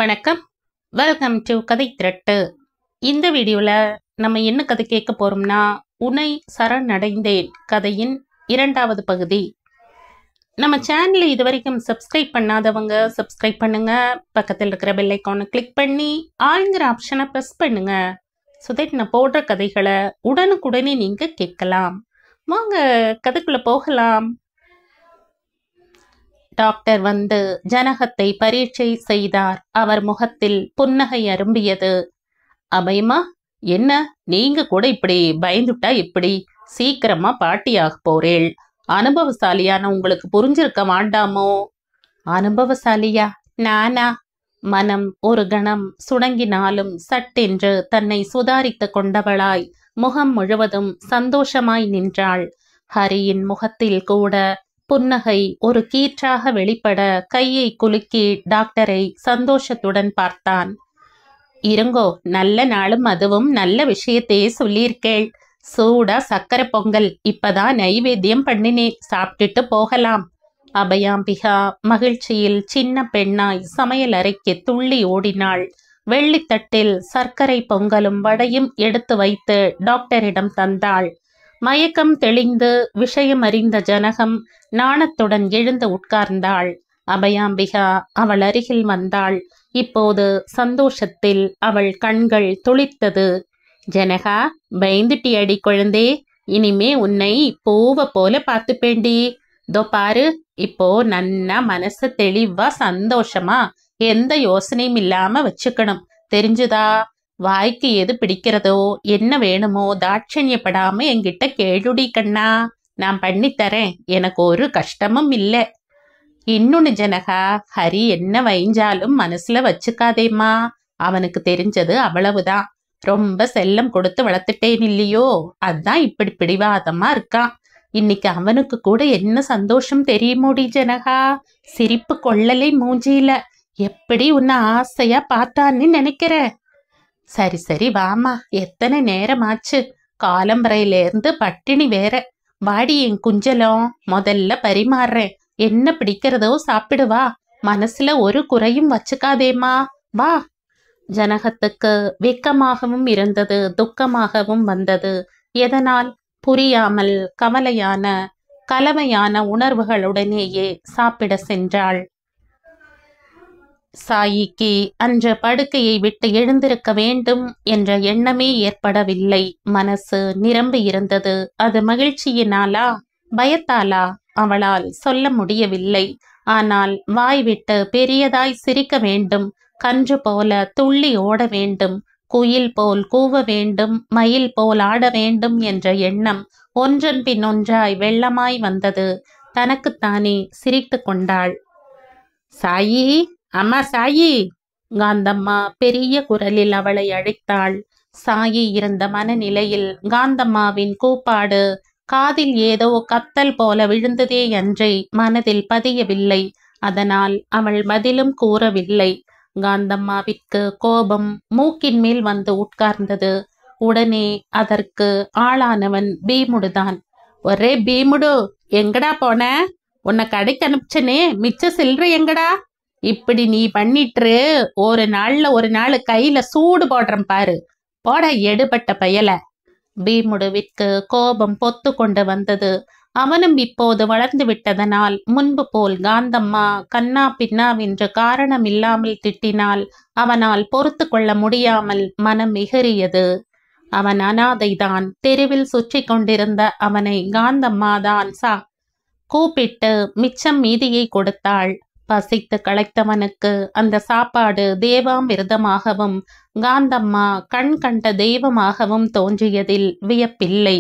வணக்கம். Welcome to கதை திரட்டு. இந்த வீடியோவில் நம்ம என்ன கதை கேட்க போகிறோம்னா, உன்னை சரணடைந்தேன் கதையின் 2வது பகுதி. நம்ம சேனலை இது வரைக்கும் சப்ஸ்கிரைப் பண்ணாதவங்க சப்ஸ்கிரைப் பண்ணுங்க. பக்கத்தில் இருக்கிற பெல் ஐக்கானை கிளிக் பண்ணி ஆளுங்கிற ஆப்ஷனை ப்ரெஸ் பண்ணுங்க. ஸோ தட் நான் போடுற கதைகளை உடனுக்குடனே நீங்கள் கேட்கலாம். வாங்க கதைக்குள்ளே போகலாம். டாக்டர் வந்து ஜனகத்தை பரீட்சை செய்தார். அவர் முகத்தில் புன்னகை அரும்பியது. அபயமா, என்ன நீங்க கூட இப்படி பயந்துட்டா எப்படி? சீக்கிரமா பாட்டியாக போறேள். அனுபவசாலியான உங்களுக்கு புரிஞ்சிருக்க வேண்டாமோ? அனுபவசாலியா? நானா? மனம் ஒரு கணம் சுணங்கினாலும் சட்டென்று தன்னை சுதாரித்து கொண்டவளாய் முகம் முழுவதும் சந்தோஷமாய் நின்றாள். ஹரியின் முகத்தில் கூட புன்னகை ஒரு கீற்றாக வெளிப்பட கையை குலுக்கி டாக்டரை சந்தோஷத்துடன் பார்த்தான். இருங்கோ, நல்ல நாளும் அதுவும் நல்ல விஷயத்தையே சொல்லியிருக்கேள். சூடா சக்கரை பொங்கல் இப்பதான் நைவேத்தியம் பண்ணினேன், சாப்பிட்டுட்டு போகலாம். அபயாம்பிகா மகிழ்ச்சியில் சின்ன பெண்ணாய் சமையல் அறைக்கு துள்ளி ஓடினாள். வெள்ளித்தட்டில் சர்க்கரை பொங்கலும் வடையும் எடுத்து வைத்து டாக்டரிடம் தந்தாள். மயக்கம் தெளிந்து விஷயம் அறிந்த ஜனகம் நாணத்துடன் எழுந்து உட்கார்ந்தாள். அபயாம்பிகா அவள் அருகில் வந்தாள். இப்போது சந்தோஷத்தில் அவள் கண்கள் துளித்தது. ஜனகா, பயந்துட்டியடி குழந்தே, இனிமே உன்னை பூவை போல பார்த்துப்பேண்டி. தோ பாரு, இப்போ நன்னா மனசு தெளிவா சந்தோஷமா எந்த யோசனையும் இல்லாம வச்சுக்கணும், தெரிஞ்சுதா? வாய்க்கு எது பிடிக்கிறதோ என்ன வேணுமோ தாட்சண்யப்படாம என்கிட்ட கேளுடி கண்ணா, நான் பண்ணித்தரேன். எனக்கு ஒரு கஷ்டமும் இல்லை. இன்னொன்னு ஜனகா, ஹரி என்ன வைஞ்சாலும் மனசுல வச்சுக்காதேம்மா. அவனுக்கு தெரிஞ்சது அவ்வளவுதான். ரொம்ப செல்லம் கொடுத்து வளர்த்துட்டேன் இல்லையோ, அதான் இப்படி பிடிவாதமா இருக்கான். இன்னைக்கு அவனுக்கு கூட என்ன சந்தோஷம் தெரியுமோடி ஜனகா? சிரிப்பு கொள்ளலை மூஞ்சியில. எப்படி உன்னை ஆசையா பார்த்தான்னு நினைக்கிற? சரி சரி வாமா, எத்தனை நேரமாச்சு? காலம்பரையிலேருந்து பட்டினி வேற. வாடி என் குஞ்சலம், முதல்ல பரிமாறுறேன். என்ன பிடிக்கிறதோ சாப்பிடுவா. மனசுல ஒரு குறையும் வச்சுக்காதேம்மா, வா. ஜனகத்துக்கு வெக்கமாகவும் இருந்தது, துக்கமாகவும் வந்தது. எதனால் புரியாமல் கவலையான கலவையான உணர்வுகளுடனேயே சாப்பிட சென்றாள். சாயிக்கு அன்று படுக்கையை விட்டு எழுந்திருக்க வேண்டும் என்ற எண்ணமே ஏற்படவில்லை. மனசு நிரம்பி இருந்தது. அது மகிழ்ச்சியினாலா பயத்தாலா அவளால் சொல்ல முடியவில்லை. ஆனால் வாய் விட்டு பெரியதாய் சிரிக்க வேண்டும், கன்று போல துள்ளி ஓட வேண்டும், குயில் போல் கூவ வேண்டும், மயில் போல் ஆட வேண்டும் என்ற எண்ணம் ஒன்றன் பின் ஒன்றாய் வெள்ளமாய் வந்தது. தனக்குத்தானே சிரித்து கொண்டாள். சாயி, அம்மா சாயி! காந்தம்மா பெரிய குரலில் அவளை அழைத்தாள். சாயி இருந்த மனநிலையில் காந்தம்மாவின் கூப்பாடு காதில் ஏதோ கத்தல் போல விழுந்ததே அன்றி மனதில் பதியவில்லை. அதனால் அவள் பதிலும் கூறவில்லை. காந்தம்மாவிற்கு கோபம் மூக்கின் மேல் வந்து உட்கார்ந்தது. உடனே அதற்கு ஆளானவன் பீமுடுதான். ஒரே பீமுடு, எங்கடா போன? உன்னை கடைக்கு அனுப்பிச்சனே, மிச்ச சில்லறை எங்கடா? இப்படி நீ பண்ணிட்டு ஒரு நாள்ல ஒரு நாள் கையில சூடு போடுறேன் பாரு, போட எடுபட்ட பயல. பீமுடுவிற்கு கோபம் பொத்து கொண்டு வந்தது. அவனும் இப்போது வளர்ந்து விட்டதனால் முன்பு போல் காந்தம்மா கண்ணா பின்னாவென்று காரணம் இல்லாமல் திட்டினால் அவனால் பொறுத்து கொள்ள முடியாமல் மனம் மிகறியது. அவன் அனாதைதான். தெருவில் சுற்றி கொண்டிருந்த அவனை காந்தம்மாதான் கூப்பிட்டு மிச்சம் மீதியை கொடுத்தாள். பசித்து களைத்தவனுக்கு அந்த சாப்பாடு தேவாமிர்தமாகவும் காந்தம்மா கண் கண்ட தெய்வமாகவும் தோன்றியதில் வியப்பில்லை.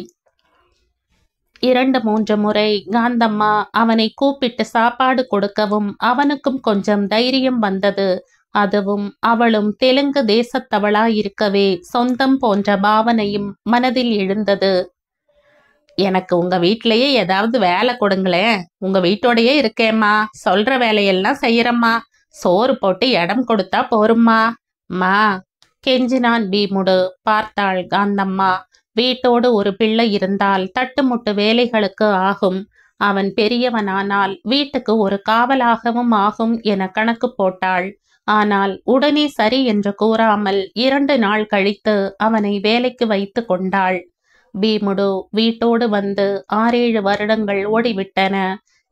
2-3 முறை காந்தம்மா அவனை கூப்பிட்டு சாப்பாடு கொடுக்கவும் அவனுக்கும் கொஞ்சம் தைரியம் வந்தது. அதுவும் அவளும் தெலுங்கு தேசத்தவளாயிருக்கவே சொந்தம் போன்ற பாவனையும் மனதில் எழுந்தது. எனக்கு உங்க வீட்டிலேயே ஏதாவது வேலை கொடுங்களேன். உங்க வீட்டோடையே இருக்கேம்மா, சொல்ற வேலையெல்லாம் செய்யறம்மா, சோறு போட்டு இடம் கொடுத்தா போரும்மா மா கெஞ்சினான் பீமுடு. பார்த்தாள் காந்தம்மா. வீட்டோடு ஒரு பிள்ளை இருந்தால் தட்டுமுட்டு வேலைகளுக்கு ஆகும். அவன் பெரியவனானால் வீட்டுக்கு ஒரு காவலாகவும் ஆகும் என கணக்கு போட்டாள். ஆனால் உடனே சரி என்று கூறாமல் 2 நாள் கழித்து அவனை வேலைக்கு வைத்து கொண்டாள். பீமுடு வீட்டோடு வந்து 6-7 வருடங்கள் ஓடிவிட்டன.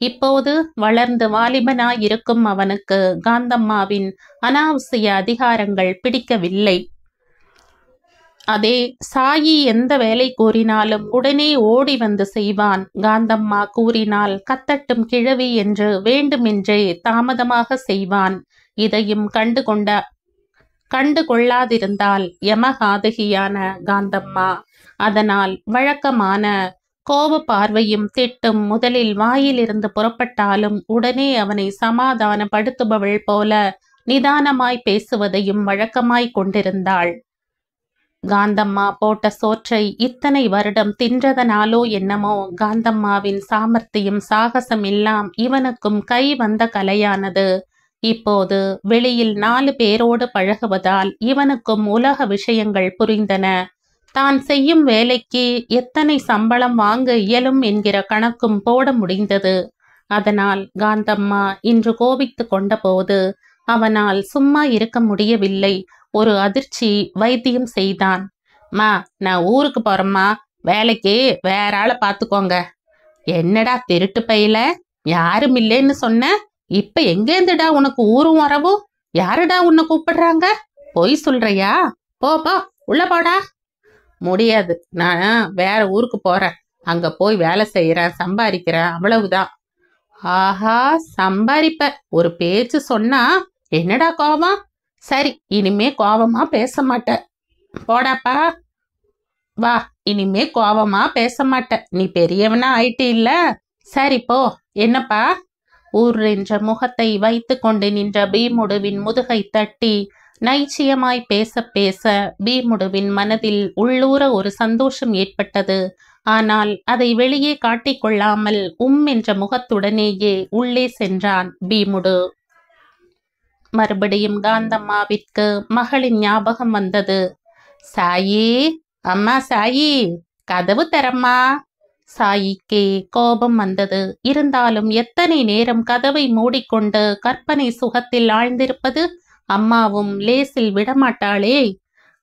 இப்போது வளர்ந்து வாலிபனாயிருக்கும் அவனுக்கு காந்தம்மாவின் அனாவசிய அதிகாரங்கள் பிடிக்கவில்லை. அதே சாயி எந்த வேலை கூறினாலும் உடனே ஓடி வந்து செய்வான். காந்தம்மா கூறினால் கத்தட்டும் கிழவி என்று வேண்டுமென்றே தாமதமாக செய்வான். இதையும் கண்டு கொள்ளாதிருந்தால் யமகாதகியான காந்தம்மா. அதனால் வழக்கமான கோப பார்வையும் திட்டும் முதலில் வாயிலிருந்து புறப்பட்டாலும் உடனே அவனை சமாதானப்படுத்துபவள் போல நிதானமாய் பேசுவதையும் வழக்கமாய் கொண்டிருந்தாள். காந்தம்மா போட்ட சோற்றை இத்தனை வருடம் தின்றதனாலோ என்னமோ காந்தம்மாவின் சாமர்த்தியம் சாகசம் எல்லாம் இவனுக்கும் கை வந்த கலையானது. இப்போது வெளியில் 4 பேரோடு பழகுவதால் இவனுக்கும் உலக விஷயங்கள் புரிந்தன. தான் செய்யும் வேலைக்கு எத்தனை சம்பளம் வாங்க இயலும் என்கிற கணக்கும் போட முடிந்தது. அதனால் காந்தம்மா இன்று கோபித்து கொண்டபோது அவனால் சும்மா இருக்க முடியவில்லை. ஒரு அதிர்ச்சி வைத்தியம் செய்தான். மா, நான் ஊருக்கு போறேம்மா, வேலைக்கு வேற ஆளை பார்த்துக்கோங்க. என்னடா திருட்டு பையில, யாரும் இல்லைன்னு சொன்ன, இப்ப எங்கேந்துடா உனக்கு ஊரும் வரவும்? யாருடா உன்னை கூப்பிடுறாங்க? பொய் சொல்றியா? போ உள்ள போடா. முடியாது, நான் வேற ஊருக்கு போறேன். அங்க போய் வேலை செய்யறேன், சம்பாதிக்கிறேன், அவ்வளவுதான். ஆஹா, சம்பாதிப்ப? ஒரு பேச்சு சொன்னா என்னடா கோபம்? சரி, இனிமே கோபமா பேச மாட்ட. போடாப்பா, வா, இனிமே கோபமா பேச மாட்ட. நீ பெரியவனா ஆயிட்டு இல்ல? சரி போ. என்னப்பா? ஊர் என்ற முகத்தை வைத்து கொண்டு நின்ற பீமுடுவின் முதுகை தட்டி நைச்சியமாய் பேச பேச பீமுடுவின் மனதில் உள்ளூர ஒரு சந்தோஷம் ஏற்பட்டது. ஆனால் அதை வெளியே காட்டிக்கொள்ளாமல் என்ற முகத்துடனேயே உள்ளே சென்றான் பீமுடு. மறுபடியும் காந்தம்மாவிற்கு மகளின் ஞாபகம் வந்தது. சாயி, அம்மா சாயி, கதவு தரம்மா. சாயிக்கே கோபம் வந்தது. இருந்தாலும் எத்தனை நேரம் கதவை மூடிக்கொண்டு கற்பனை சுகத்தில் ஆழ்ந்திருப்பது? அம்மாவும் லேசில் விடமாட்டாளே.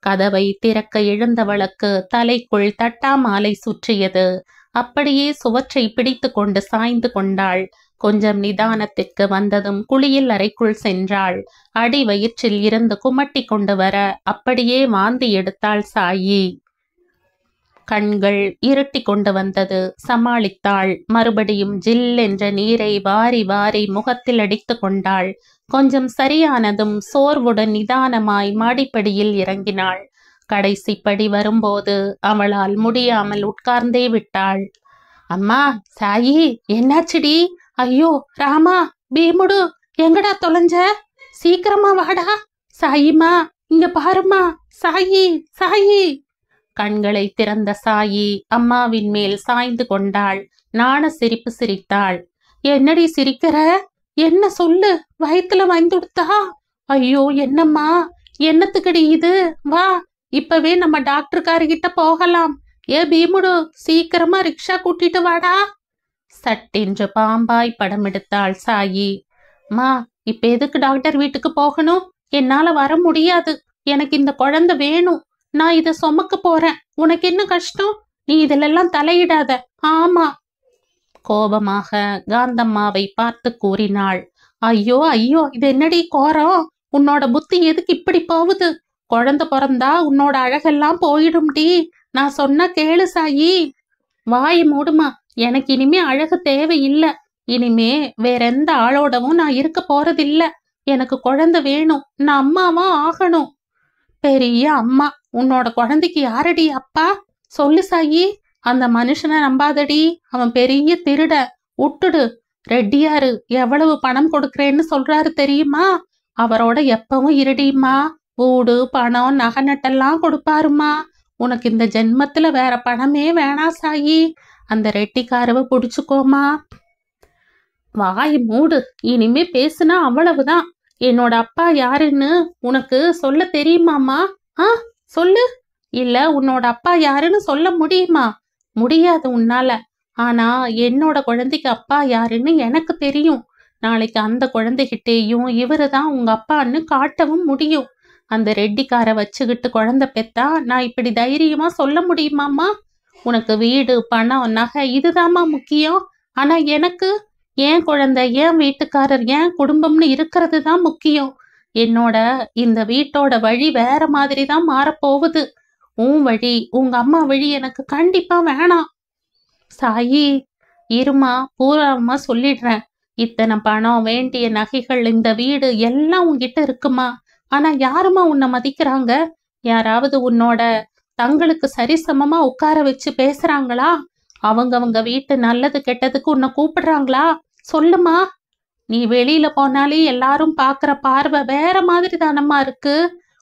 கதவை திறக்க எழுந்தவளுக்கு தலைக்குள் தட்டாமாலை சுற்றியது. அப்படியே சுவற்றை பிடித்து கொண்டு சாய்ந்து கொண்டாள். கொஞ்சம் நிதானத்திற்கு வந்ததும் குளியல் அறைக்குள் சென்றாள். அடி வயிற்றில் இருந்து குமட்டி கொண்டு வர அப்படியே வாந்தி எடுத்தாள் சாயி. கண்கள் இருட்டி கொண்டு வந்தது. சமாளித்தாள். மறுபடியும் ஜில் என்ற நீரை வாரி வாரி முகத்தில் அடித்து கொண்டாள். கொஞ்சம் சரியானதும் சோர்வுடன் நிதானமாய் மாடிப்படியில் இறங்கினாள். கடைசி படி வரும்போது அவளால் முடியாமல் உட்கார்ந்தே விட்டாள். அம்மா, சாயி, என்னாச்சுடி? ஐயோ ராமா, பீமுடு, எங்கடா தொலைஞ்ச? சீக்கிரமா வாடா. சாயிமா, இங்க பாருமா. சாயி, சாயி. கண்களை திறந்த சாயி அம்மாவின் மேல் சாய்ந்து கொண்டாள். நாண சிரிப்பு சிரித்தாள். என்னடி சிரிக்கிற? என்ன சொல்லு, வயித்துல வந்துடுத்தா? ஐயோ, என்னம்மா, என்னத்துக்கடி இது? வா, இப்பவே நம்ம டாக்டர்காரிகிட்ட போகலாம். ஏ பீமுடு, சீக்கிரமா ரிக்ஷா கூட்டிட்டு வாடா. சட்டென்று பாம்பாய் படம் எடுத்தாள் சாயி. மா, இப்ப எதுக்கு டாக்டர் வீட்டுக்கு போகணும்? என்னால வர முடியாது. எனக்கு இந்த குழந்தை வேணும். நான் இத சுமக்க போறேன். உனக்கு என்ன கஷ்டம்? நீ இதிலெல்லாம் தலையிடாத. ஆமா. கோபமாக காந்தம்மாவை பார்த்து கூறினாள். ஐயோ ஐயோ, இது என்னடி கோரம்? உன்னோட புத்தி எதுக்கு இப்படி போகுது? குழந்தை பிறந்தா உன்னோட அழகெல்லாம் போயிடும்டி. நான் சொன்ன கேளு சாயி. வாய் மூடுமா. எனக்கு இனிமே அழகு தேவையில்லை. இனிமே வேற எந்த ஆளோடவும் நான் இருக்க போறதில்ல. எனக்கு குழந்தை வேணும். நான் அம்மாவா ஆகணும். பெரிய அம்மா, உன்னோட குழந்தைக்கு யாரடி அப்பா? சொல்லு சாயி. அந்த மனுஷனை நம்பாதடி. அவன் பெரிய திருட. விட்டுடு. ரெட்டியாரு எவ்வளவு பணம் கொடுக்கறேன்னு சொல்றாரு தெரியுமா? அவரோட எப்பவும் இருடிமா. வீடு, பணம், நகை நட்டெல்லாம் கொடுப்பாருமா. உனக்கு இந்த ஜென்மத்துல வேற பணமே வேணாம் சாயி. அந்த ரெட்டிக்காரவை புடிச்சுக்கோமா. வாய் மூடு. இனிமே பேசுனா அவ்வளவுதான். என்னோட அப்பா யாருன்னு உனக்கு சொல்ல தெரியுமாமா? சொல்லு. இல்ல, உன்னோட அப்பா யாருன்னு சொல்ல முடியுமா? முடியாது உன்னால. ஆனா என்னோட குழந்தைக்கு அப்பா யாருன்னு எனக்கு தெரியும். நாளைக்கு அந்த குழந்தைகிட்டேயும் இவரு தான் உங்க அப்பான்னு காட்டவும் முடியும். அந்த ரெட்டிக்கார வச்சுக்கிட்டு குழந்தை பெத்தா நான் இப்படி தைரியமா சொல்ல முடியுமாம்மா? உனக்கு வீடு, பணம், நகை இதுதாம்மா முக்கியம். ஆனா எனக்கு என் குழந்தை, என் வீட்டுக்காரர், என் குடும்பம்னு இருக்கிறது தான் முக்கியம். என்னோட இந்த வீட்டோட வழி வேற மாதிரி தான் மாறப்போகுது. உன் வழி, உங்க அம்மா வழி எனக்கு கண்டிப்பா வேணாம். சாயி, இருமா, பூராமா சொல்லிடுறேன். இத்தனை பணம், வேண்டிய நகைகள், இந்த வீடு எல்லாம் உன்கிட்ட இருக்குமா? ஆனா யாருமா உன்னை மதிக்கிறாங்க? யாராவது உன்னோட தங்களுக்கு சரிசமமா உட்கார வச்சு பேசுறாங்களா? அவங்கவங்க வீட்டு நல்லது கெட்டதுக்கு உன்னை கூப்பிடுறாங்களா? சொல்லுமா. நீ வெளியில போனாலே எல்லாரும் பாக்குற பார்வை வேற மாதிரி தானம்மா இருக்கு.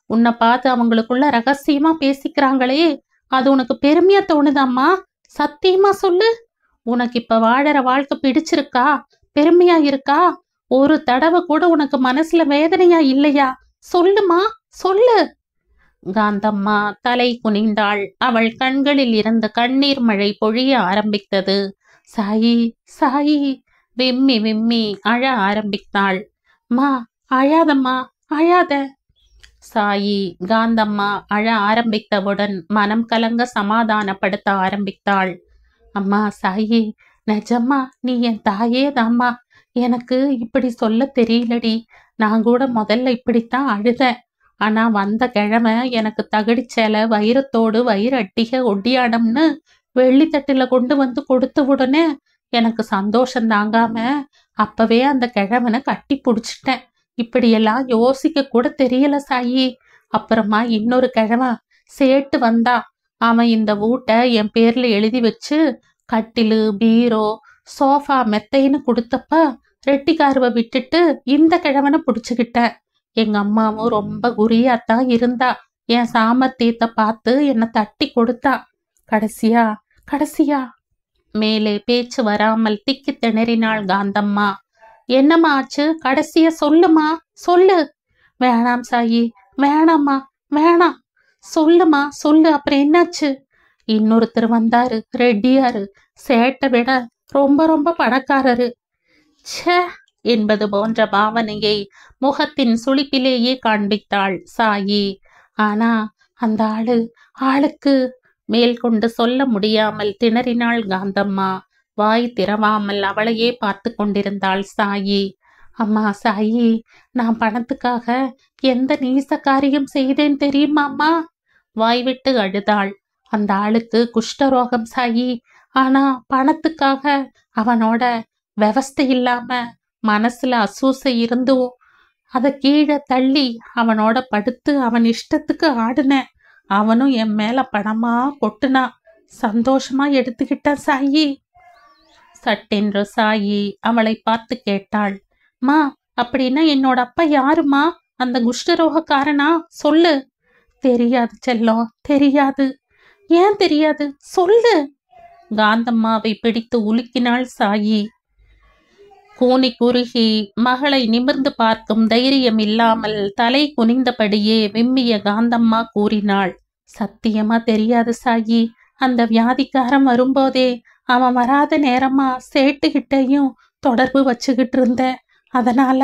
உன்னை பார்த்து அவங்களுக்குள்ள ரகசியமா பேசிக்கிறாங்களே, அது உனக்கு பெருமையா தோணுதாம்மா? சத்தியமா சொல்லு. உனக்கு இப்ப வாழற வாழ்க்கை பிடிச்சிருக்கா? பெருமையா இருக்கா? ஒரு தடவை கூட உனக்கு மனசுல வேதனையா இல்லையா? சொல்லுமா, சொல்லு. காந்தம்மா தலை குனிந்தாள். அவள் கண்களில் இருந்து கண்ணீர் மழை பொழிய ஆரம்பித்தது. சாயி, சாயி, விம்மி விம்மி அழ ஆரம்பித்தாள். மா, அழாதம்மா, அழாத. சாயி காந்தம்மா அழ ஆரம்பித்தவுடன் மனம் கலங்க சமாதானப்படுத்த ஆரம்பித்தாள். அம்மா சாயி, நிஜம்மா நீ என் தாயே தாம்மா. எனக்கு இப்படி சொல்ல தெரியலடி. நான் கூட முதல்ல இப்படித்தான் அழுதேன். ஆனா வந்த கிழமை எனக்கு தகடி சேலை, வைரத்தோடு, வைர அட்டிகை, ஒட்டியானம்னு வெள்ளித்தட்டுல கொண்டு வந்து கொடுத்த உடனே எனக்கு சந்தோஷம் தாங்காம அப்பவே அந்த கிழவனை கட்டி புடிச்சிட்டேன். இப்படியெல்லாம் யோசிக்க கூட தெரியல சாயி. அப்புறமா இன்னொரு கிழவன் சேட்டு வந்தா. அவன் இந்த வீட்டை என் பேர்ல எழுதி வச்சு கட்டிலு, பீரோ, சோஃபா, மெத்தைன்னு கொடுத்தப்ப ரெட்டிக்காருவை விட்டுட்டு இந்த கிழவனை புடிச்சுக்கிட்டேன். எங்க அம்மாவும் ரொம்ப குறியாத்தான் இருந்தா. என் சாமர்த்தியத்தை பார்த்து என்னை தட்டி கொடுத்தா. கடைசியா கடைசியா மேலே பேச்சு வராமல் திக்கி திணறினாள் காந்தம்மா. என்னம்மா ஆச்சு? கடைசிய சொல்லுமா, சொல்லு. வேணாம் சாயி, வேணாம்மா, வேணாம். சொல்லுமா, சொல்லு. அப்புறம் என்னாச்சு? இன்னொருத்தர் வந்தாரு, ரெட்டியாரு. சேட்டை விட ரொம்ப ரொம்ப பணக்காரரு. ச்சே என்பது போன்ற பாவனையை முகத்தின் சுளிப்பிலேயே காண்பித்தாள் சாயி. ஆனா அந்த ஆளுக்கு மேல் கொண்டு சொல்ல முடியாமல் திணறினாள் காந்தம்மா. வாய் திறவாமல் அவளையே பார்த்து கொண்டிருந்தாள் சாயி. அம்மா சாயி, நான் பணத்துக்காக எந்த நீச காரியம் செய்தேன் தெரியுமாம்மா? வாய்விட்டு அழுதாள். அந்த ஆளுக்கு குஷ்டரோகம் சாயி. ஆனா பணத்துக்காக அவனோட விவஸ்தை இல்லாம மனசுல அசூசை இருந்தும் அதை கீழே தள்ளி அவனோட படுத்து அவன் இஷ்டத்துக்கு ஆடுனேன். அவனும் என் மேல பணமா கொட்டுனான். சந்தோஷமா எடுத்துக்கிட்டான் சாயி. சட்டென்று சாயி அவளை பார்த்து கேட்டாள். மா, அப்படின்னா என்னோட அப்பா யாருமா? அந்த குஷ்டரோகக்காரனா? சொல்லு. தெரியாது செல்லம், தெரியாது. ஏன் தெரியாது? சொல்லு. காந்தம்மாவை பிடித்து உலுக்கினாள் சாயி. கூனி குறுகி மகளை நிமிர்ந்து பார்க்கும் தைரியம் இல்லாமல் தலை குனிந்தபடியே விம்மிய காந்தம்மா கூறினாள். சத்தியமா தெரியாது சாயி. அந்த வியாதிக்காரன் வரும்போதே அவன் வராத நேரமா சேட்டுகிட்டையும் தொடர்பு வச்சுக்கிட்டு இருந்த. அதனால.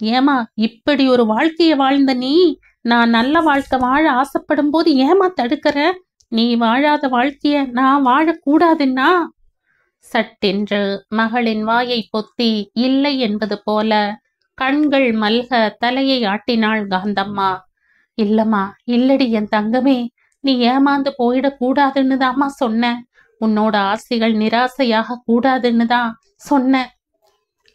ஏமா இப்படி ஒரு வாழ்க்கைய வாழ்ந்த நீ நான் நல்ல வாழ்க்கை வாழ ஆசைப்படும் போது ஏமா தடுக்கிற? நீ வாழாத வாழ்க்கைய நான் வாழக்கூடாதுன்னா? சட்டென்று மகளின் வாயை பொத்தி இல்லை என்பது போல கண்கள் மல்க தலையை ஆட்டினாள் காந்தம்மா. இல்லம்மா, இல்லடி என் தங்கமே, நீ ஏமாந்து போயிடக்கூடாதுன்னு தாம்மா சொன்ன. உன்னோட ஆசைகள் நிராசையாக கூடாதுன்னு தான் சொன்ன.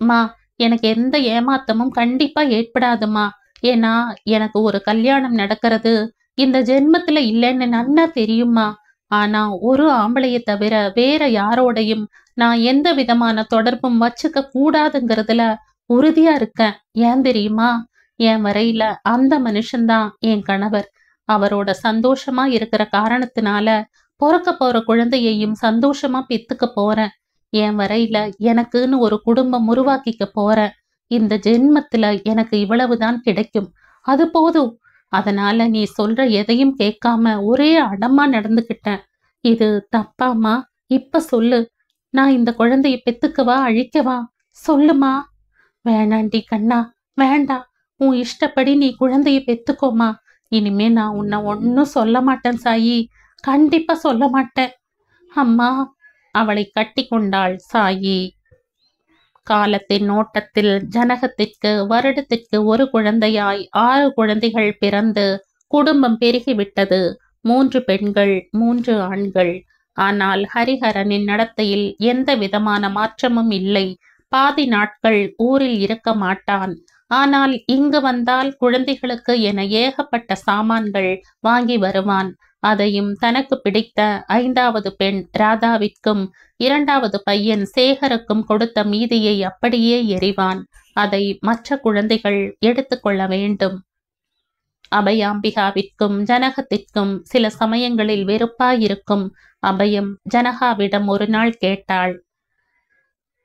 மா, எனக்கு எந்த ஏமாத்தமும் கண்டிப்பா ஏற்படாதுமா. ஏன்னா எனக்கு ஒரு கல்யாணம் நடக்கிறது இந்த ஜென்மத்துல இல்லைன்னு நன்னா தெரியுமா. ஆனா ஒரு ஆம்பளைய தவிர வேற யாரோடையும் நான் எந்த விதமான தொடர்பும் வச்சுக்க கூடாதுங்கிறதுல உறுதியா இருக்கேன். ஏன் தெரியுமா? என் வரையில அந்த மனுஷன்தான் என் கணவர். அவரோட சந்தோஷமா இருக்கிற காரணத்தினால பிறக்க போற குழந்தையையும் சந்தோஷமா பெத்துக்க போறேன். என் வரையில எனக்குன்னு ஒரு குடும்பம் உருவாக்கிக்க போறேன். இந்த ஜென்மத்துல எனக்கு இவ்வளவுதான் கிடைக்கும், அது போதும். அதனால நீ சொல்ற எதையும் கேட்காம ஒரே அடமா நடந்துக்கிட்டேன். இது தப்பாமா? இப்ப சொல்லு. நான் இந்த குழந்தைய பெத்துக்கவா அழிக்கவா? சொல்லுமா. வேணாண்டி கண்ணா, வேண்டாம். உன் இஷ்டப்படி நீ குழந்தைய பெத்துக்கோமா. இனிமே நான் உன்னை ஒன்னும் சொல்ல மாட்டேன் சாயி, கண்டிப்பா சொல்ல மாட்டேன். அம்மா, அவளை கட்டி கொண்டாள் சாயி. காலத்தின் ஓட்டத்தில் ஜனகத்திற்கு வருடத்திற்கு ஒரு குழந்தையாய் 6 குழந்தைகள் பிறந்து குடும்பம் பெருகிவிட்டது. 3 பெண்கள், 3 ஆண்கள். ஆனால் ஹரிஹரனின் நடத்தையில் எந்த விதமான மாற்றமும் இல்லை. பாதி நாட்கள் ஊரில் இருக்க மாட்டான். ஆனால் இங்கு வந்தால் குழந்தைகளுக்கு என ஏகப்பட்ட சாமான்கள் வாங்கி வருவான். அதையும் தனக்கு பிடித்த 5வது பெண் ராதாவிற்கும் 2வது பையன் சேகருக்கும் கொடுத்த மீதியை அப்படியே எறிவான். அதை மற்ற குழந்தைகள் எடுத்துக்கொள்ள வேண்டும். அபயாம்பிகாவிற்கும் ஜனகத்திற்கும் சில சமயங்களில் வெறுப்பாயிருக்கும். அபயம் ஜனகாவிடம் ஒரு நாள் கேட்டாள்.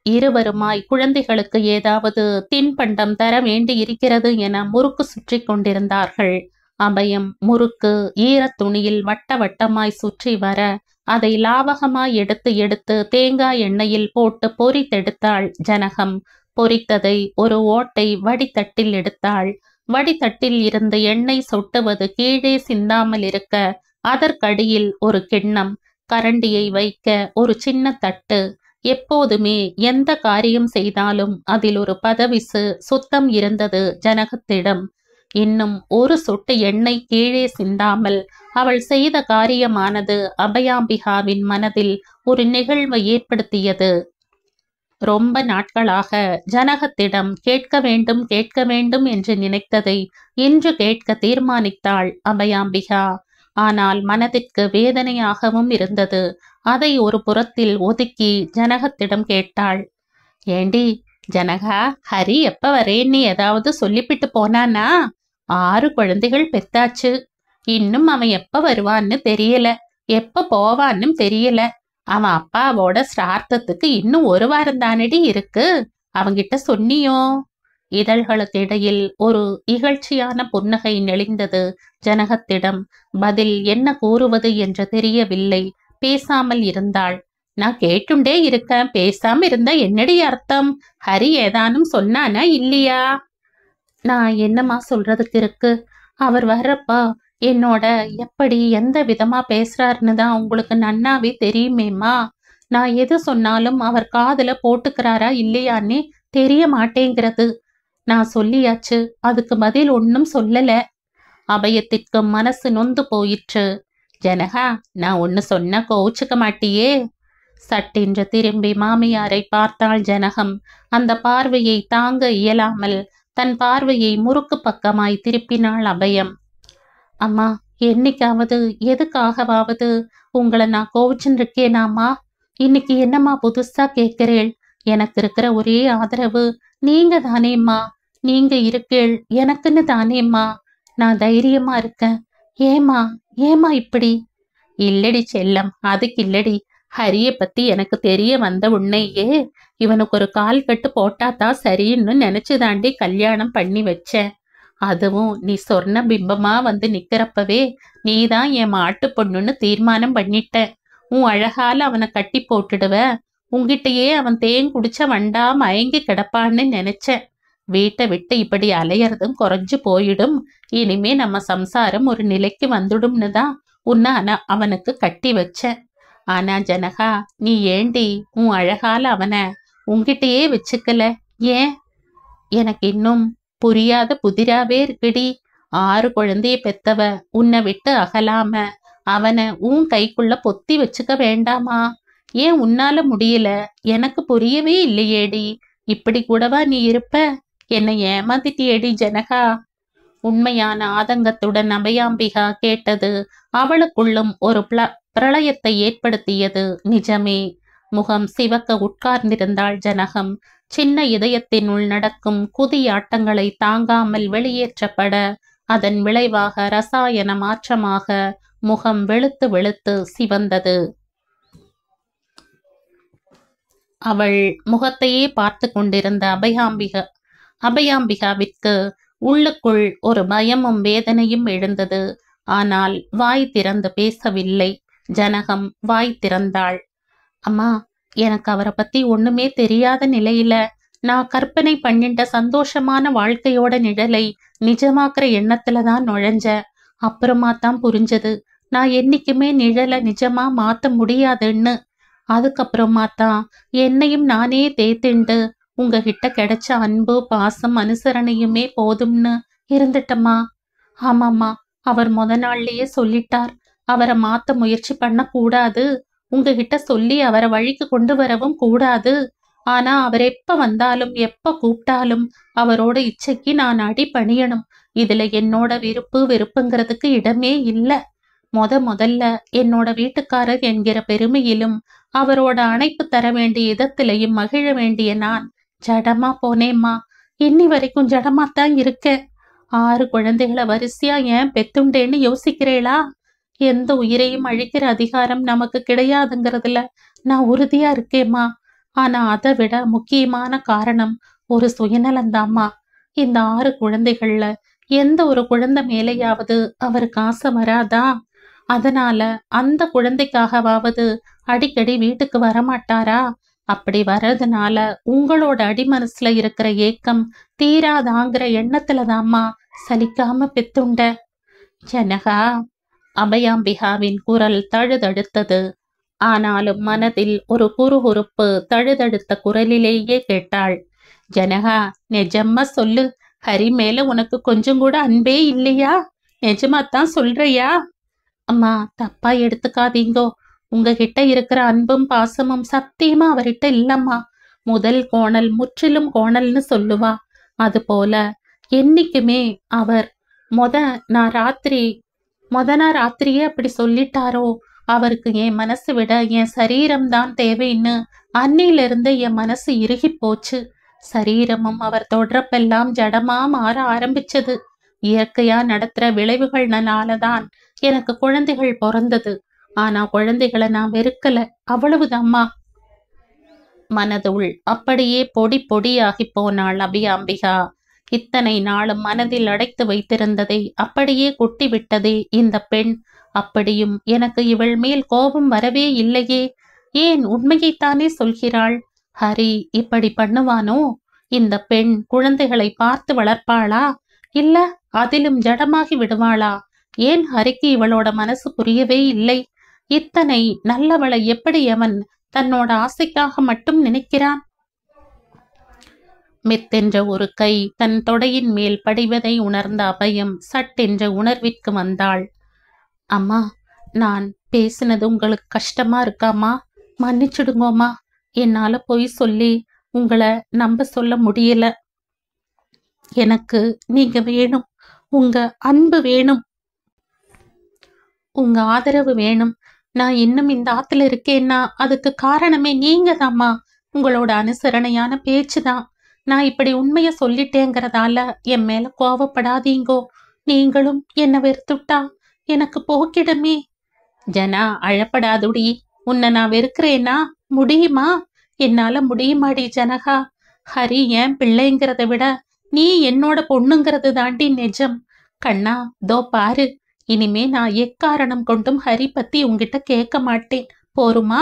இருவருமாய் குழந்தைகளுக்கு ஏதாவது தின்பண்டம் தர வேண்டி இருக்கிறது என முறுக்கு சுற்றி கொண்டிருந்தார்கள். அபயம் முறுக்கு ஈரத் துணியில் வட்ட வட்டமாய் சுற்றி வர அதை லாவகமாய் எடுத்து எடுத்து தேங்காய் எண்ணெயில் போட்டு பொரித்தெடுத்தாள் ஜனகம். பொரித்ததை ஒரு ஓட்டை வடித்தட்டில் எடுத்தாள். வடித்தட்டில் இருந்து எண்ணெய் சொட்டுவது கீழே சிந்தாமல் இருக்க அதற்கடியில் ஒரு கிண்ணம், கரண்டியை வைக்க ஒரு சின்ன தட்டு. எப்போதுமே எந்த காரியம் செய்தாலும் அதில் ஒரு பதவிசு சுத்தம் இருந்தது ஜனகத்திடம். இன்னும் ஒரு சொட்டு எண்ணெய் கீழே சிந்தாமல் அவள் செய்த காரியமானது அபயாம்பிகாவின் மனதில் ஒரு நிகழ்வை ஏற்படுத்தியது. ரொம்ப நாட்களாக ஜனகத்திடம் கேட்க வேண்டும் என்று நினைத்ததை இன்று கேட்க தீர்மானித்தாள் அபயாம்பிகா. ஆனால் மனதிற்கு வேதனையாகவும் இருந்தது. அதை ஒரு புறத்தில் ஒதுக்கி ஜனகத்திடம் கேட்டாள். ஏண்டி ஜனகா, ஹரி எப்ப வரேன்னு ஏதாவது சொல்லிப்பிட்டு போனானா? 6 குழந்தைகள் பெத்தாச்சு. இன்னும் அவன் எப்ப வருவான்னு தெரியல, எப்ப போவான்னு தெரியல. அவன் அப்பாவோட சிரார்த்தத்துக்கு இன்னும் 1 வாரம் தானடி இருக்கு. அவங்கிட்ட சொன்னியோ? இதழ்களுக்கு இடையில் ஒரு இகழ்ச்சியான புன்னகை நெளிந்தது ஜனகத்திடம். பதில் என்ன கூறுவது என்று தெரியவில்லை. பேசாமல் இருந்தாள். நான் கேட்டுண்டே இருக்கேன், பேசாம இருந்தா என்னடி அர்த்தம்? ஹரி ஏதானும் சொன்னானா இல்லையா? நான் என்னமா சொல்றதுக்கு இருக்கு? அவர் வர்றப்பா என்னோட எப்படி எந்த விதமா பேசுறாருன்னு தான் உங்களுக்கு நன்னாவே தெரியுமேம்மா. நான் எது சொன்னாலும் அவர் காதுல போட்டுக்கிறாரா இல்லையான்னே தெரிய மாட்டேங்கிறது. நான் சொல்லியாச்சு, அதுக்கு பதில் ஒன்னும் சொல்லல. அபயத்திற்கு மனசு நொந்து போயிற்று. ஜனகா, நான் ஒன்னு சொன்ன கோச்சுக்க மாட்டியே? சட்டென்று திரும்பி மாமியாரை பார்த்தாள் ஜனகம். அந்த பார்வையை தாங்க இயலாமல் தன் பார்வையை முறுக்கு பக்கமாய் திருப்பினாள் அபயம். அம்மா, என்னைக்காவது எதுக்காகவாவது உங்களை நான் கோவிச்சுருக்கேனாம்மா? இன்னைக்கு என்னம்மா புதுசா கேட்கிறேள்? எனக்கு இருக்கிற ஒரே ஆதரவு நீங்க தானேம்மா. நீங்க இருக்கேள் எனக்குன்னு தானேம்மா. நான் தைரியமா இருக்கேன். ஏமா இப்படி? இல்லடி செல்லம், அதுக்கு இல்லடி. ஹரிய பத்தி எனக்கு தெரிய வந்த உன்னையே இவனுக்கு ஒரு கால் கட்டு போட்டாதான் சரின்னு நினைச்சுதாண்டி கல்யாணம் பண்ணி வச்சேன். அதுவும் நீ சொர்ண பிம்பமா வந்து நிக்கிறப்பவே நீதான் என் மாட்டு பொண்ணுன்னு தீர்மானம் பண்ணிட்ட. உன் அழகால அவனை கட்டி போட்டுடுவ. உங்கிட்டயே அவன் தேன் குடிச்ச வண்டா மயங்கி கிடப்பான்னு நினைச்சேன். வீட்டை விட்டு இப்படி அலையறதும் குறைஞ்சு போயிடும். இனிமே நம்ம சம்சாரம் ஒரு நிலைக்கு வந்துடும்னு தான் உன்னை அவனுக்கு கட்டி வச்சேன். ஆனா ஜனகா, நீ ஏண்டி உன் அழகால அவனை உங்கிட்டயே வச்சுக்கல? ஏன்? எனக்கு இன்னும் புரியாத புதிராவே இருக்குடி. 6 குழந்தைய பெத்தவ உன்னை விட்டு அகலாம அவனை உன் கைக்குள்ள பொத்தி வச்சுக்க வேண்டாமா? ஏன் உன்னால முடியல? எனக்கு புரியவே இல்லையேடி. இப்படி கூடவா நீ இருப்ப? என்னை ஏமாத்திட்டியேடி ஜனகா. உண்மையான ஆதங்கத்துடன் அபயாம்பிகா கேட்டது அவளுக்குள்ளும் ஒரு பிரளயத்தை ஏற்படுத்தியது. நிஜமே. முகம் சிவக்க உட்கார்ந்திருந்தாள் ஜனகம். சின்ன இதயத்தினுள் நடக்கும் குதியாட்டங்களை தாங்காமல் வெளியேற்றப்பட அதன் விளைவாக ரசாயன மாற்றமாக முகம் வெளுத்து வெளுத்து சிவந்தது. அவள் முகத்தையே பார்த்து கொண்டிருந்த அபயாம்பிகாவிற்கு உள்ளுக்குள் ஒரு பயமும் வேதனையும் எழுந்தது. ஆனால் வாய் திறந்து பேசவில்லை. ஜனகம் வாய் திறந்தாள். அம்மா, எனக்கு அவரை பத்தி ஒண்ணுமே தெரியாத நிலையில நான் கற்பனை பண்ணிட்ட சந்தோஷமான வாழ்க்கையோட நிழலை நிஜமாக்குற எண்ணத்துலதான் நுழைஞ்ச. அப்புறமா தான் புரிஞ்சது நான் என்னைக்குமே நிழலை நிஜமா மாத்த முடியாதுன்னு. அதுக்கப்புறமா தான் என்னையும் நானே தேத்திண்டு உங்ககிட்ட கிடைச்ச அன்பு பாசம் அனுசரணையுமே போதும்னு இருந்துட்டம்மா. ஆமாம்மா, அவர் நாள்லயே சொல்லிட்டார், அவரை மாத்த முயற்சி பண்ண கூடாது, உங்ககிட்ட சொல்லி அவரை வழிக்கு கொண்டு வரவும் கூடாது. ஆனா அவர் எப்ப வந்தாலும் எப்ப கூப்பிட்டாலும் அவரோட இச்சைக்கு நான் அடி பணியணும். இதுல என்னோட வெறுப்புங்கிறதுக்கு இடமே இல்ல. முதல்ல என்னோட வீட்டுக்காரர் என்கிற பெருமையிலும் அவரோட அணைப்பு தர வேண்டிய இதத்திலையும் மகிழ வேண்டிய நான் ஜடமா போனேம்மா. இன்னி வரைக்கும் ஜடமாத்தான் இருக்கேன். 6 குழந்தைகளை வரிசையா ஏன் பெத்துண்டேன்னு யோசிக்கிறேளா? எந்த உயிரையும் அழிக்கிற அதிகாரம் நமக்கு கிடையாதுங்கிறதுல நான் உறுதியா இருக்கேம்மா. ஆனா அதை விட முக்கியமான காரணம் ஒரு சுயநலந்தாம்மா. இந்த 6 குழந்தைகள்ல எந்த ஒரு குழந்தை மேலேயாவது அவருக்கு ஆசை வராதா? அதனால அந்த குழந்தைக்காகவாவது அடிக்கடி வீட்டுக்கு வரமாட்டாரா? அப்படி வர்றதுனால உங்களோட அடிமனசுல இருக்கிற ஏக்கம் தீராதாங்கிற எண்ணத்துலதாம்மா சலிக்காம பெத்துண்ட. ஜனகா, அபயாம்பிகாவின் குரல் தழுதழுத்தது. ஆனாலும் மனதில் ஒரு குறுகுறுப்பு தழுதழுத்த குரலிலேயே கேட்டாள். ஜனகா, நிஜமா சொல்லு, ஹரி மேல உனக்கு கொஞ்சம் கூட அன்பே இல்லையா? நிஜமாத்தான் சொல்றியா? அம்மா, தப்பா எடுத்துக்காதீங்கோ. உங்ககிட்ட இருக்கிற அன்பும் பாசமும் சத்தியமா அவர்கிட்ட இல்லம்மா. முதல் கோணல் முற்றிலும் கோணல்னு சொல்லுவா. அது போல என்னைக்குமே அவர் நான் ராத்திரியே அப்படி சொல்லிட்டாரோ. அவருக்கு என் மனசு விட என் சரீரம்தான் தேவைன்னு அன்னிலிருந்து என் மனசு இறுகி போச்சு. சரீரமும் அவர் தொடரப்பெல்லாம் ஜடமா மாற ஆரம்பிச்சது. இயற்கையா நடத்துற விளைவுகள்னாலதான் எனக்கு குழந்தைகள் பிறந்தது. ஆனா குழந்தைகளை நான் வெறுக்கல, அவ்வளவுதாம்மா. மனதுள் அப்படியே பொடி பொடியாகி போனாள் அபியாம்பிகா. இத்தனை நாளும் மனதில் அடைத்து வைத்திருந்ததை அப்படியே கொட்டி விட்டதே இந்த பெண். அப்படியும் எனக்கு இவள் மேல் கோபம் வரவே இல்லையே. ஏன் உண்மையைத்தானே சொல்கிறாள். ஹரி இப்படி பண்ணுவானோ? இந்த பெண் குழந்தைகளை பார்த்து வளர்ப்பாளா, இல்ல அதிலும் ஜடமாகி விடுவாளா? ஏன் ஹரிக்கு இவளோட மனசு புரியவே இல்லை? இத்தனை நல்லவளை எப்படி அவன் தன்னோட ஆசைக்காக மட்டும் நினைக்கிறான்? மெத்தென்ற ஒரு கை தன் தொடையின் மேல் படிவதை உணர்ந்த அபயம் சட்டென்ற உணர்விற்கு வந்தாள். அம்மா, நான் பேசினது உங்களுக்கு கஷ்டமா இருக்காமா? மன்னிச்சுடுங்கோமா. என்னால பொய் சொல்லி உங்களை நம்ப சொல்ல முடியல. எனக்கு நீங்க வேணும், உங்க அன்பு வேணும், உங்க ஆதரவு வேணும். நான் இன்னும் இந்த ஆத்துல இருக்கேன்னா அதுக்கு காரணமே நீங்க தாம்மா. உங்களோட அனுசரணையான பேச்சுதான். நான் இப்படி உண்மைய சொல்லிட்டேங்கிறதால என் மேல கோவப்படாதீங்கோ. நீங்களும் என்ன வெறுத்துட்டா எனக்கு போக்கிடமே. ஜனா, அழப்படாதுடி. உன்னை நான் வெறுக்கிறேனா? முடியுமா? என்னால முடியுமாடி ஜனகா? ஹரி ஏன் பிள்ளைங்கிறத விட நீ என்னோட பொண்ணுங்கிறது தாண்டி நிஜம். கண்ணா, தோ பாரு, இனிமே நான் எக்காரணம் கொண்டும் ஹரி பத்தி உங்ககிட்ட கேட்க மாட்டேன். போருமா?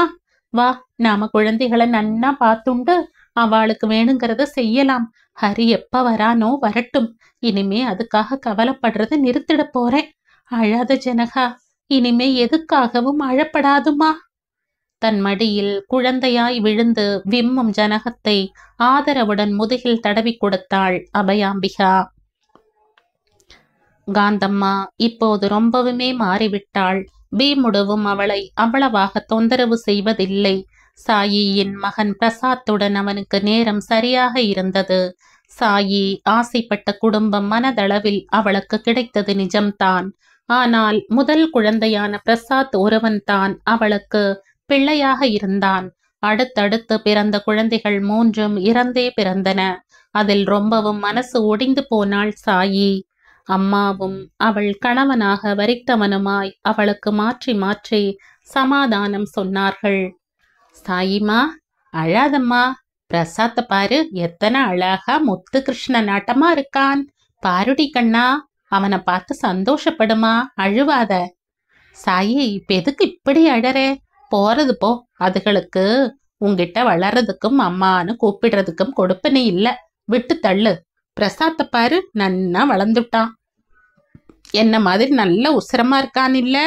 வா, நாம குழந்தைகளை நன்னா பார்த்துண்டு அவளுக்கு வேணுங்கிறத செய்யலாம். ஹரி எப்ப வரானோ வரட்டும். இனிமே அதுக்காக கவலைப்படுறத நிறுத்திட போறேன். அழாத ஜனகா, இனிமே எதுக்காகவும் அழப்படாதுமா. தன் மடியில் குழந்தையாய் விழுந்து விம்மும் ஜனகத்தை ஆதரவுடன் முதுகில் தடவி கொடுத்தாள் அபயாம்பிகா. காந்தம்மா இப்போது ரொம்பவுமே மாறிவிட்டாள். பீமுடுவும் அவளை அவ்வளவாக தொந்தரவு செய்வதில்லை. சாயியின் மகன் பிரசாத்துடன் அவனுக்கு நேரம் சரியாக இருந்தது. சாயி ஆசைப்பட்ட குடும்பம் மனதளவில் அவளுக்கு கிடைத்தது நிஜம்தான். ஆனால் முதல் குழந்தையான பிரசாத் ஒருவன்தான் அவளுக்கு பிள்ளையாக இருந்தான். அடுத்தடுத்து பிறந்த குழந்தைகள் 3ம் இறந்தே பிறந்தன. அதில் ரொம்பவும் மனசு ஒடிந்து போனாள் சாயி. அம்மாவும் அவள் கணவனாக வரித்தவனுமாய் அவளுக்கு மாற்றி மாற்றி சமாதானம் சொன்னார்கள். சாயிமா, அழாதம்மா. பிரசாத்த பாரு, எத்தனை அழகா முத்து கிருஷ்ண நாட்டமா இருக்கான். பாருடி கண்ணா, அவனை பார்த்து சந்தோஷப்படுமா, அழுவாத. சாயி, இப்ப எதுக்கு இப்படி அழறே? போறது போ. அதுகளுக்கு உன்கிட்ட வளர்றதுக்கும் அம்மான்னு கூப்பிடுறதுக்கும் கொடுப்பனே இல்ல. விட்டு தள்ளு. பிரசாத்த பாரு, நன்னா வளர்ந்துட்டான். என்ன மாதிரி நல்ல உசரமா இருக்கான் இல்ல?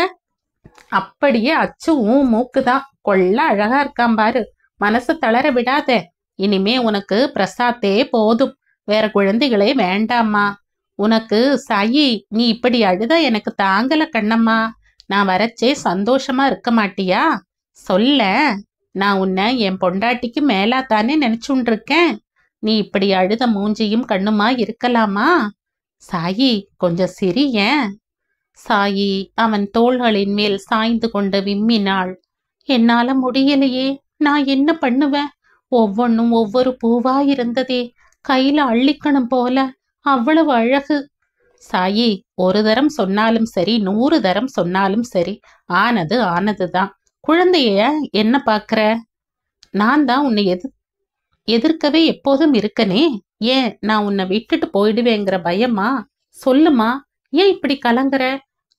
அப்படியே அச்சு ஊன் மூக்குதான். கொள்ள அழகா இருக்கான் பாரு. மனசு தளர விடாத. இனிமே உனக்கு பிரசாத்தே போதும். வேற குழந்தைகளே வேண்டாமா. உனக்கு சாயி, நீ இப்படி அழுதா எனக்கு தாங்கல கண்ணம்மா. நான் வரச்சே சந்தோஷமா இருக்க மாட்டியா? சொல்ல. நான் உன்னை என் பொண்டாட்டிக்கு மேலா தானே நினைச்சுட்டு இருக்கேன். நீ இப்படி அழுத மூஞ்சியும் கண்ணுமா இருக்கலாமா? சாயி, கொஞ்சம் சிரியேன். சாயி அவன் தோள்களின் மேல் சாய்ந்து கொண்டு விம்மினாள். என்னால முடியலையே. நான் என்ன பண்ணுவேன்? ஒவ்வொன்னும் ஒவ்வொரு பூவா இருந்ததே. கையில அள்ளிக்கணும் போல. அவ்வளவு அழகு. சாயி, ஒரு தரம் சொன்னாலும் சரி, 100 தரம் சொன்னாலும் சரி, ஆனது ஆனதுதான். குழந்தைய என்ன பாக்குற? நான் தான் உன்னை எதிர்க்கவே எப்போதும் இருக்கனே. ஏன் நான் உன்னை விட்டுட்டு போயிடுவேங்கிற பயமா? சொல்லுமா, ஏன் இப்படி கலங்குற?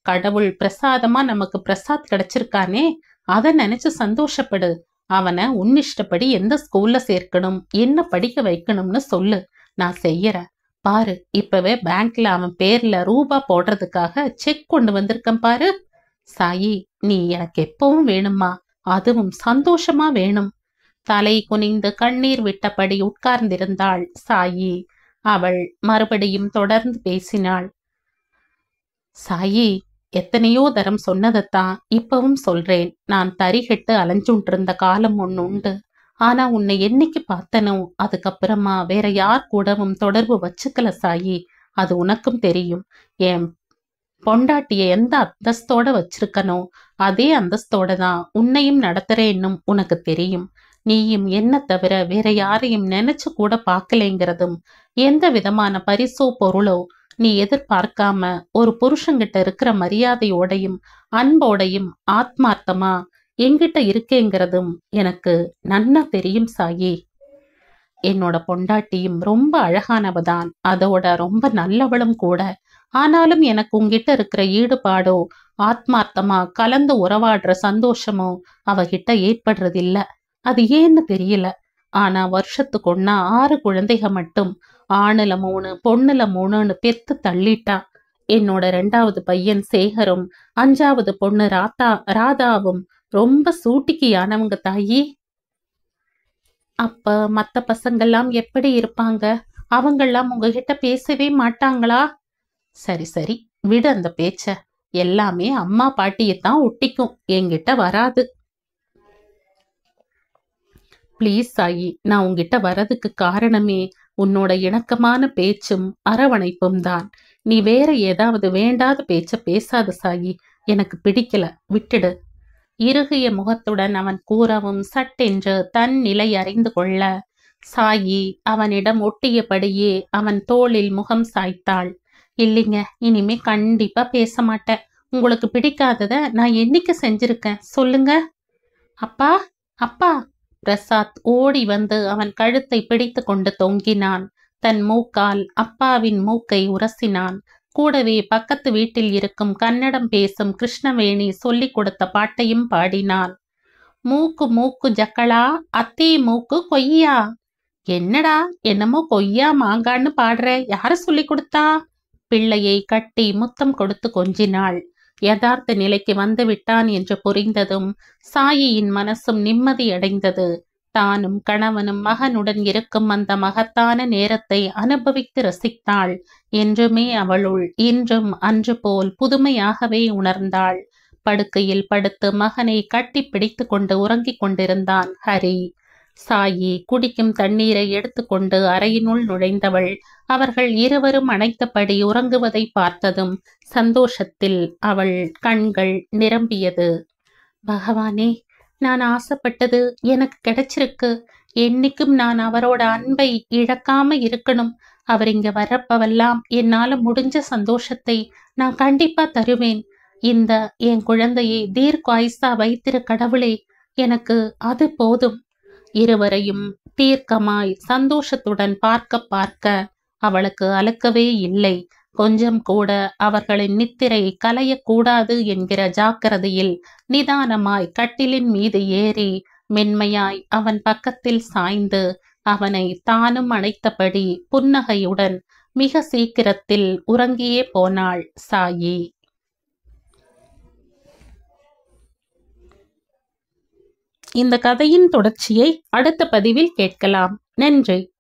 கடவுள் பிரசாதமா நமக்கு பிரசாத் கிடைச்சிருக்கானே, அதை நினைச்சு சந்தோஷப்படு. அவனை உன்னிஷ்டப்படி எந்த ஸ்கூல்ல சேர்க்கணும், என்ன படிக்க வைக்கணும்னு சொல்லு. நான் செய்யறேன். பாரு, இப்பவே பேங்க்ல அவன் பேர்ல ரூபா போடுறதுக்காக செக் கொண்டு வந்திருக்கேன் பாரு. சாயி, நீ எனக்கு எப்பவும் வேணுமா, அதுவும் சந்தோஷமா வேணும். தலை குனிந்து கண்ணீர் விட்டபடி உட்கார்ந்திருந்தாள் சாயி. அவள் மறுபடியும் தொடர்ந்து பேசினாள். சாயி, எத்தனையோ தரம் சொன்னதைத்தான் இப்பவும் சொல்றேன். நான் தரிகெட்டு அலைஞ்சுண்டிருந்த காலம் ஒண்ணு உண்டு. ஆனா உன்னை என்னைக்கு பார்த்தனோ அதுக்கப்புறமா வேற யார் கூடவும் தொடர்பு வச்சுக்கல சாயி. அது உனக்கும் தெரியும். என் பொண்டாட்டிய எந்த அந்தஸ்தோட வச்சிருக்கனோ அதே அந்தஸ்தோட தான் உன்னையும் நடத்துறேன்னும் உனக்கு தெரியும். நீயும் என்ன தவிர வேற யாரையும் நினைச்சு கூட பார்க்கலைங்கிறதும், எந்த விதமான பரிசோ பொருளோ நீ எதிர்பார்க்காம ஒரு புருஷங்கிட்ட இருக்கிற மரியாதையோடையும் அன்போடையும் ஆத்மார்த்தமா என்கிட்ட இருக்கேங்கிறதும் எனக்கு நன்னா தெரியும் சாயி. என்னோட பொண்டாட்டியும் ரொம்ப அழகானவதான், அதோட ரொம்ப நல்லவளும் கூட. ஆனாலும் எனக்கு உங்ககிட்ட இருக்கிற ஈடுபாடோ ஆத்மார்த்தமா கலந்து உறவாடுற சந்தோஷமோ அவகிட்ட ஏற்படுறதில்ல. அது ஏன்னு தெரியல. ஆனா வருஷத்துக்கு ஒன்னா 6 குழந்தைக மட்டும் ஆணுல 3 பொண்ணுல 3ன்னு பெத்து தள்ளிட்டா. என்னோட 2வது பையன் சேகரும் 5வது பொண்ணு ராதாவும் ரொம்ப சூட்டிக்கியானவங்க தாயி. அப்ப மத்த பசங்கெல்லாம் எப்படி இருப்பாங்க? அவங்கெல்லாம் உங்ககிட்ட பேசவே மாட்டாங்களா? சரி சரி, விடு அந்த பேச்ச. எல்லாமே அம்மா பாட்டியத்தான் ஒட்டிக்கும், என்கிட்ட வராது. ப்ளீஸ் சாயி, நான் உங்ககிட்ட வரதுக்கு காரணமே உன்னோட இணக்கமான பேச்சும் அரவணைப்பும் தான். நீ வேற ஏதாவது வேண்டாத பேச்ச பேசாத சாயி. எனக்கு பிடிக்கல, விட்டுடு. இறுகிய முகத்துடன் அவன் கூறவும் சட்டென்று தன் நிலை அறிந்து கொள்ள சாயி அவனிடம் ஒட்டியபடியே அவன் தோளில் முகம் சாய்த்தாள். இல்லைங்க, இனிமே கண்டிப்பா பேச மாட்டேன். உங்களுக்கு பிடிக்காதத நான் என்னைக்கு செஞ்சிருக்கேன் சொல்லுங்க? அப்பா, அப்பா. பிரசாத் ஓடி வந்து அவன் கழுத்தை பிடித்து கொண்டு தொங்கினான். தன் மூக்கால் அப்பாவின் மூக்கை உரசினான். கூடவே பக்கத்து வீட்டில் இருக்கும் கன்னடம் பேசும் கிருஷ்ணவேணி சொல்லிக் கொடுத்த பாட்டையும் பாடினான். மூக்கு மூக்கு ஜக்களா, அத்தே மூக்கு கொய்யா. என்னடா என்னமோ கொய்யா மாங்கான்னு பாடுற, யார சொல்லி கொடுத்தா? பிள்ளையை கட்டி முத்தம் கொடுத்து கொஞ்சினாள். யதார்த்த நிலைக்கு வந்து விட்டான் என்று புரிந்ததும் சாயியின் மனசும் நிம்மதியடைந்தது. தானும் கணவனும் மகனுடன் இருக்கும் அந்த மகத்தான நேரத்தை அனுபவித்து ரசித்தாள். என்றுமே அவளுள் இன்றும் அன்று போல் புதுமையாகவே உணர்ந்தாள். படுக்கையில் படுத்து மகனை கட்டி பிடித்து கொண்டு உறங்கிக் கொண்டிருந்தான் ஹரி. சாயி குடிக்கும் தண்ணீரை எடுத்துக்கொண்டு அறையினுள் நுழைந்தவள் அவர்கள் இருவரும் அணைத்தபடி உறங்குவதை பார்த்ததும் சந்தோஷத்தில் அவள் கண்கள் நிரம்பியது. பகவானே, நான் ஆசைப்பட்டது எனக்கு கிடைச்சிருக்கு. என்னைக்கும் நான் அவரோட அன்பை இழக்காம இருக்கணும். அவர் இங்க வர்றப்பவெல்லாம் என்னால முடிஞ்ச சந்தோஷத்தை நான் கண்டிப்பா தருவேன். இந்த என் குழந்தையை தீர்க்காயுசா வைத்திரு கடவுளே, எனக்கு அது போதும். இருவரையும் தீர்க்கமாய் சந்தோஷத்துடன் பார்க்க பார்க்க அவளுக்கு அலுக்கவே இல்லை. கொஞ்சம் கூட அவர்களின் நித்திரை கலையக்கூடாது என்கிற ஜாக்கிரதையில் நிதானமாய் கட்டிலின் மீது ஏறி மென்மையாய் அவன் பக்கத்தில் சாய்ந்து அவனை தானும் அணைத்தபடி புன்னகையுடன் மிக சீக்கிரத்தில் உறங்கியே போனாள் சாயி. இந்த கதையின் தொடர்ச்சியை அடுத்த பதிவில் கேட்கலாம். நன்றி.